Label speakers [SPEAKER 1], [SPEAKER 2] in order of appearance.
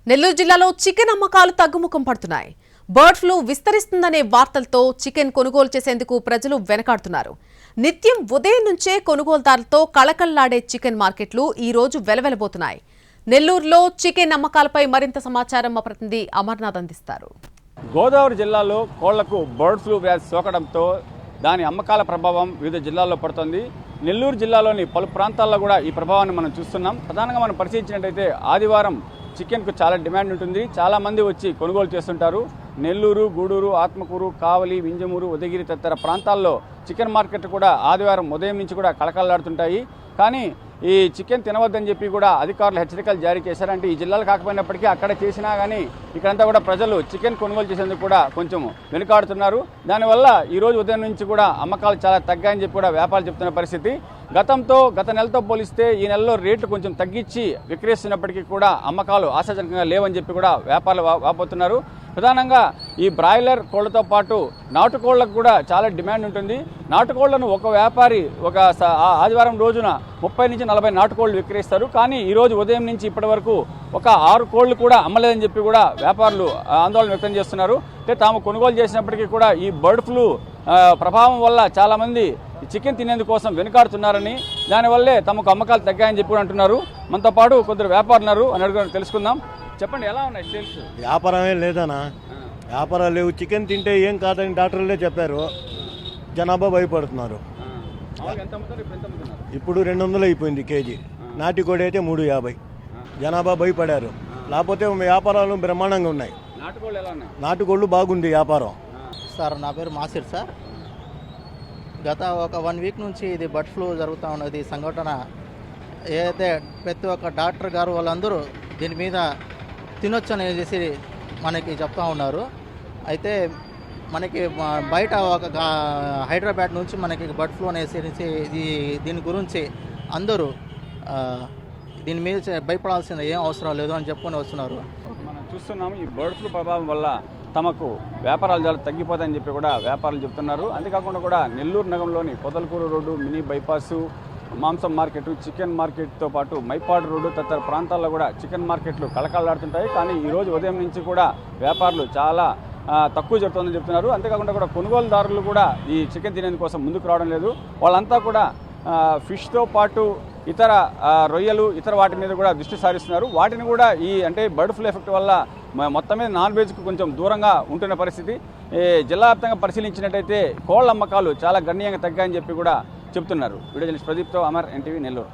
[SPEAKER 1] నెల్లూరు జిల్లాలో చికెన్ అమ్మకాలు తగ్గుముఖం పడుతున్నాయి. బర్డ్ ఫ్లూ విస్తరిస్తుందనే వార్తలతో చికెన్ కొనుగోలు చేసేందుకు ప్రజలు వెనకాడుతున్నారు. నిత్యం ఉదయం నుంచే కొనుగోలుదారులతో కళకళలాడే చికెన్ మార్కెట్లు ఈ రోజు వెలవెలబోతున్నాయి. నెల్లూరులో చికెన్ అమ్మకాలపై మరింత సమాచారం మా ప్రతినిధి అమర్నాథ్ అందిస్తారు.
[SPEAKER 2] గోదావరి జిల్లాలో కోళ్లకు బర్డ్ ఫ్లూ వ్యాధి సోకడంతో దాని అమ్మకాల ప్రభావం వివిధ జిల్లాల్లో పడుతోంది. నెల్లూరు జిల్లాలోని పలు ప్రాంతాల్లో కూడా ఈ ప్రభావాన్ని మనం చూస్తున్నాం. ప్రధానంగా మనం పరిశీలించినట్టయితే ఆదివారం చికెన్కు చాలా డిమాండ్ ఉంటుంది. చాలామంది వచ్చి కొనుగోలు చేస్తుంటారు. నెల్లూరు, గూడూరు, ఆత్మకూరు, కావలి, వింజమూరు, ఉదయగిరి తదితర ప్రాంతాల్లో చికెన్ మార్కెట్ కూడా ఆదివారం ఉదయం నుంచి కూడా కళకళలాడుతుంటాయి. కానీ ఈ చికెన్ తినవద్దని చెప్పి కూడా అధికారులు హెచ్చరికలు జారీ చేశారంటే ఈ జిల్లాలు కాకపోయినప్పటికీ అక్కడ చేసినా కానీ ఇక్కడంతా కూడా ప్రజలు చికెన్ కొనుగోలు చేసేందుకు కూడా కొంచెం వెనుకాడుతున్నారు. దానివల్ల ఈరోజు ఉదయం నుంచి కూడా అమ్మకాలు చాలా తగ్గాయని చెప్పి కూడా వ్యాపారులు చెప్తున్న పరిస్థితి. గత నెలతో పోలిస్తే ఈ నెలలో రేట్లు కొంచెం తగ్గించి విక్రయిస్తున్నప్పటికీ కూడా అమ్మకాలు ఆశాజనకంగా లేవని చెప్పి కూడా వ్యాపారులు వాపోతున్నారు. ప్రధానంగా ఈ బ్రాయిలర్ కోళ్లతో పాటు నాటుకోళ్లకు కూడా చాలా డిమాండ్ ఉంటుంది. నాటుకోళ్లను ఒక వ్యాపారి ఒక ఆదివారం రోజున 30 నుంచి 40 నాటుకోళ్లు విక్రయిస్తారు. కానీ ఈరోజు ఉదయం నుంచి ఇప్పటి వరకు ఒక 6 కోళ్లు కూడా అమ్మలేదని చెప్పి కూడా వ్యాపారులు ఆందోళన వ్యక్తం చేస్తున్నారు. అంటే తాము కొనుగోలు చేసినప్పటికీ కూడా ఈ బర్డ్ ఫ్లూ ప్రభావం వల్ల చాలామంది చికెన్ తినేందుకోసం వెనుకాడుతున్నారని, దానివల్లే తమకు అమ్మకాలు తగ్గాయని చెప్పి అంటున్నారు. మనతో పాటు కొందరు వ్యాపారులు అని అడుగు తెలుసుకుందాం. చెప్పండి, ఎలా ఉన్నాయి సేల్స్?
[SPEAKER 3] వ్యాపారమే లేదనా, వ్యాపారాలు లేవు. చికెన్ తింటే ఏం కాదని డాక్టర్లే చెప్పారు. జనాభా భయపడుతున్నారు. ఇప్పుడు 200 అయిపోయింది కేజీ. నాటికోడి అయితే 350. జనాభా భయపడారు. లేకపోతే వ్యాపారాలు బ్రహ్మాండంగా ఉన్నాయి. నాటుకోళ్ళు బాగుంది వ్యాపారం.
[SPEAKER 4] సార్, నా పేరు మాసిర్ సార్. గత ఒక 1 వీక్ నుంచి ఇది బర్డ్ ఫ్లూ జరుగుతూ ఉన్నది సంఘటన. ఏదైతే ప్రతి ఒక్క డాక్టర్ గారు వాళ్ళందరూ దీని మీద తినొచ్చు అనేసి మనకి చెప్తా ఉన్నారు. అయితే మనకి బయట ఒక హైదరాబాద్ నుంచి మనకి బర్డ్ ఫ్లూ అనేసి దీని గురించి అందరూ దీని మీద భయపడాల్సిన ఏం అవసరం లేదు అని చెప్పుకొని వస్తున్నారు.
[SPEAKER 2] మనం చూస్తున్నాము ఈ బర్డ్ ఫ్లూ ప్రభావం వల్ల తమకు వ్యాపారాలు చాలా తగ్గిపోతాయని చెప్పి కూడా వ్యాపారులు చెప్తున్నారు. అంతేకాకుండా కూడా నెల్లూరు నగరంలోని పొదలకూరు రోడ్డు, మినీ బైపాసు, మాంసం మార్కెట్, చికెన్ మార్కెట్తో పాటు మైపాడు రోడ్డు తదితర ప్రాంతాల్లో కూడా చికెన్ మార్కెట్లు కళకళలాడుతుంటాయి. కానీ ఈరోజు ఉదయం నుంచి కూడా వ్యాపారులు చాలా తక్కువ జరుగుతుందని చెప్తున్నారు. అంతేకాకుండా కూడా కొనుగోలుదారులు కూడా ఈ చికెన్ తినేందుకోసం ముందుకు రావడం లేదు. వాళ్ళంతా కూడా ఫిష్తో పాటు ఇతర రొయ్యలు, ఇతర వాటి మీద కూడా దృష్టి సారిస్తున్నారు. వాటిని కూడా అంటే బర్డ్ ఫ్లూ ఎఫెక్ట్ వల్ల మొత్తం మీద నాన్ వెజ్కు కొంచెం దూరంగా ఉంటున్న పరిస్థితి. జిల్లా వ్యాప్తంగా పరిశీలించినట్టయితే కోళ్ల అమ్మకాలు చాలా గణనీయంగా తగ్గాయని చెప్పి కూడా చెప్తున్నారు. వీడియో జర్నలిస్ట్ ప్రదీప్తో అమర్, ఎన్టీవీ, నెల్లూరు.